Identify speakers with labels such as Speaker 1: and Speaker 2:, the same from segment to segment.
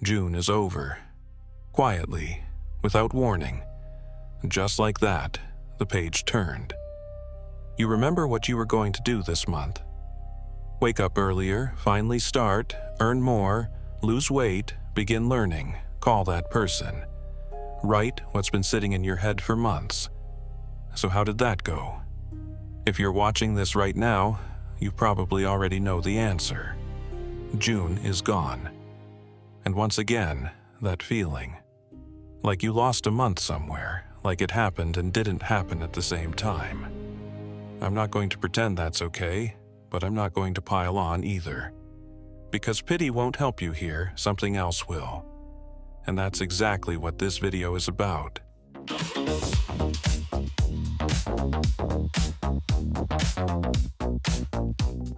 Speaker 1: June is over. Quietly, without warning. Just like that, the page turned. You remember what you were going to do this month. Wake up earlier, finally start, earn more, lose weight, begin learning, call that person. Write what's been sitting in your head for months. So how did that go? If you're watching this right now, you probably already know the answer. June is gone. And once again, that feeling. Like you lost a month somewhere, like it happened and didn't happen at the same time. I'm not going to pretend that's okay, but I'm not going to pile on either. Because pity won't help you here, something else will. And that's exactly what this video is about.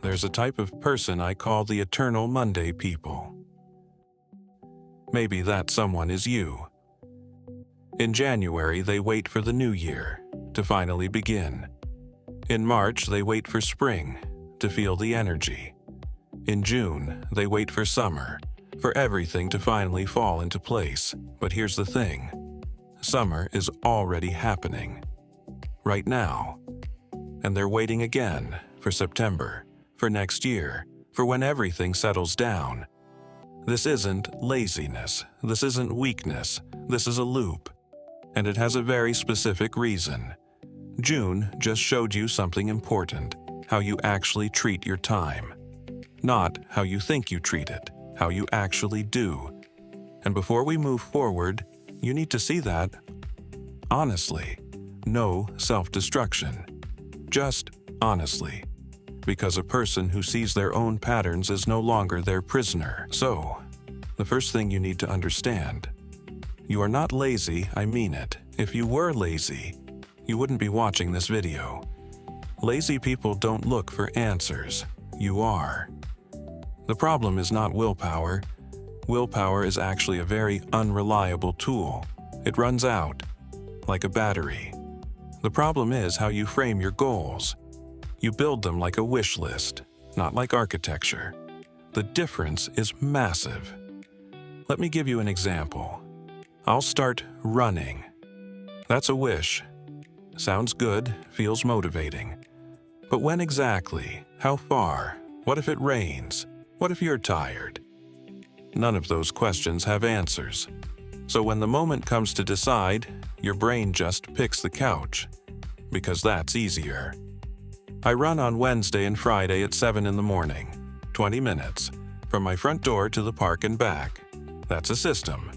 Speaker 1: There's a type of person I call the Eternal Monday people. Maybe that someone is you. In January, they wait for the new year to finally begin. In March, they wait for spring to feel the energy. In June, they wait for summer, for everything to finally fall into place. But here's the thing. Summer is already happening. Right now. And they're waiting again for September, for next year, for when everything settles down. This isn't laziness. This isn't weakness. This is a loop. And it has a very specific reason. June just showed you something important, how you actually treat your time. Not how you think you treat it, how you actually do. And before we move forward, you need to see that, honestly, no self-destruction. Just honestly. Because a person who sees their own patterns is no longer their prisoner. So, the first thing you need to understand, you are not lazy, I mean it. If you were lazy, you wouldn't be watching this video. Lazy people don't look for answers. You are. The problem is not willpower. Willpower is actually a very unreliable tool. It runs out, like a battery. The problem is how you frame your goals. You build them like a wish list, not like architecture. The difference is massive. Let me give you an example. I'll start running. That's a wish. Sounds good, feels motivating. But when exactly? How far? What if it rains? What if you're tired? None of those questions have answers. So when the moment comes to decide, your brain just picks the couch. Because that's easier. I run on Wednesday and Friday at 7 in the morning, 20 minutes, from my front door to the park and back. That's a system.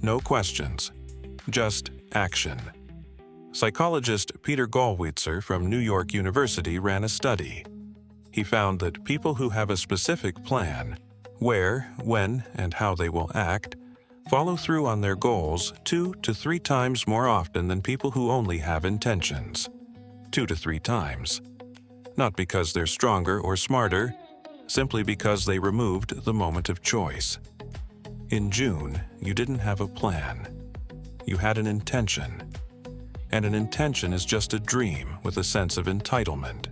Speaker 1: No questions, just action. Psychologist Peter Gollwitzer from New York University ran a study. He found that people who have a specific plan, where, when, and how they will act, follow through on their goals 2 to 3 times more often than people who only have intentions. 2 to 3 times. Not because they're stronger or smarter, simply because they removed the moment of choice. In June, you didn't have a plan. You had an intention. And an intention is just a dream with a sense of entitlement.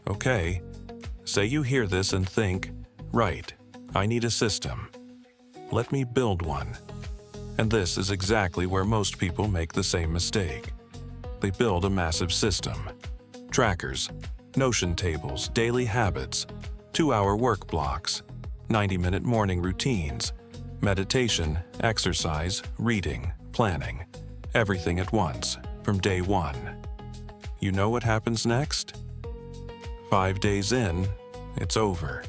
Speaker 1: Okay, say you hear this and think, right, I need a system. Let me build one. And this is exactly where most people make the same mistake. They build a massive system. Trackers, Notion tables, daily habits, 2-hour work blocks, 90-minute morning routines, meditation, exercise, reading, planning, everything at once, from day one. You know what happens next? 5 days in, it's over.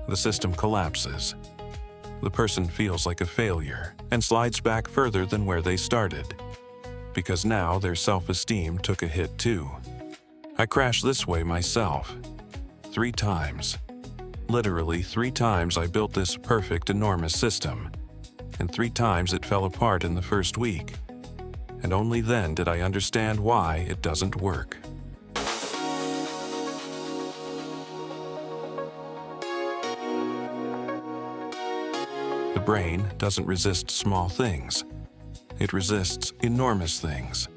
Speaker 1: The system collapses. The person feels like a failure and slides back further than where they started. Because now their self-esteem took a hit too. I crashed this way myself. 3 times. Literally 3 times I built this perfect, enormous system. And 3 times it fell apart in the first week. And only then did I understand why it doesn't work. The brain doesn't resist small things. It resists enormous things.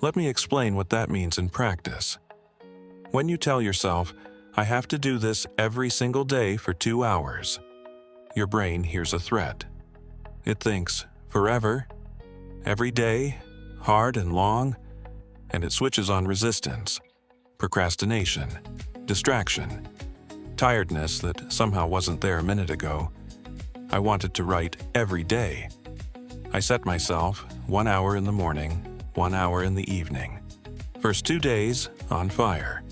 Speaker 1: Let me explain what that means in practice. When you tell yourself, I have to do this every single day for 2 hours, your brain hears a threat. It thinks, forever, every day, hard and long, and it switches on resistance, procrastination, distraction, tiredness that somehow wasn't there a minute ago. I wanted to write every day. I set myself 1 hour in the morning, 1 hour in the evening. First 2 days, on fire.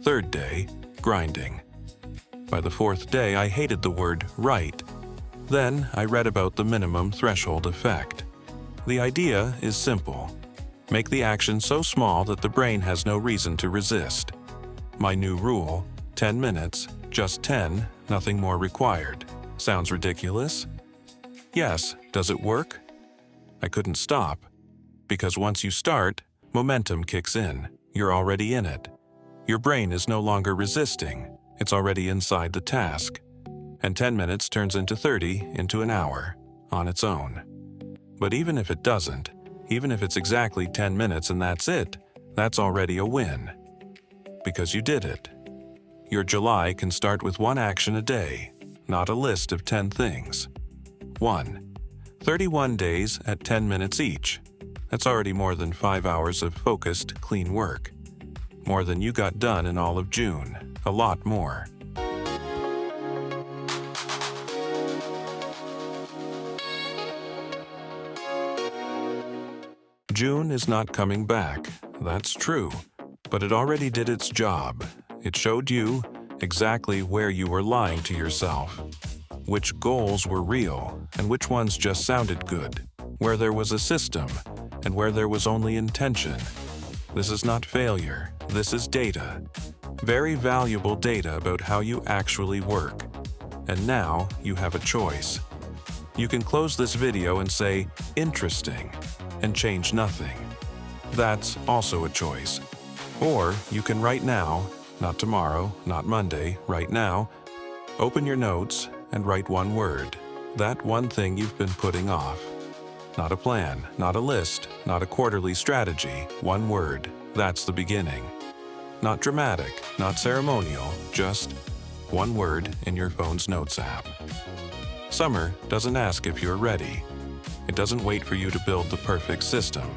Speaker 1: Third day, grinding. By the fourth day, I hated the word write. Then I read about the minimum threshold effect. The idea is simple. Make the action so small that the brain has no reason to resist. My new rule, 10 minutes, just 10, nothing more required. Sounds ridiculous? Yes, does it work? I couldn't stop. Because once you start, momentum kicks in. You're already in it. Your brain is no longer resisting. It's already inside the task. And 10 minutes turns into 30, into an hour, on its own. But even if it doesn't, even if it's exactly 10 minutes and that's it, that's already a win. Because you did it. Your July can start with 1 action a day, not a list of 10 things. 1. 31 days at 10 minutes each. That's already more than 5 hours of focused, clean work. More than you got done in all of June. A lot more. June is not coming back. That's true. But it already did its job. It showed you exactly where you were lying to yourself. Which goals were real and which ones just sounded good. Where there was a system and where there was only intention. This is not failure. This is data. Very valuable data about how you actually work. And now you have a choice. You can close this video and say, interesting, and change nothing. That's also a choice. Or you can right now, not tomorrow, not Monday, right now, open your notes and write one word. That one thing you've been putting off. Not a plan, not a list, not a quarterly strategy. One word. That's the beginning. Not dramatic, not ceremonial, just one word in your phone's notes app. Summer doesn't ask if you're ready. It doesn't wait for you to build the perfect system.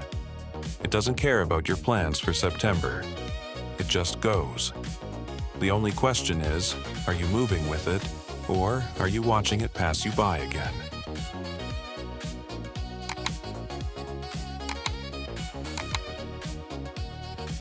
Speaker 1: It doesn't care about your plans for September. It just goes. The only question is, are you moving with it, or are you watching it pass you by again?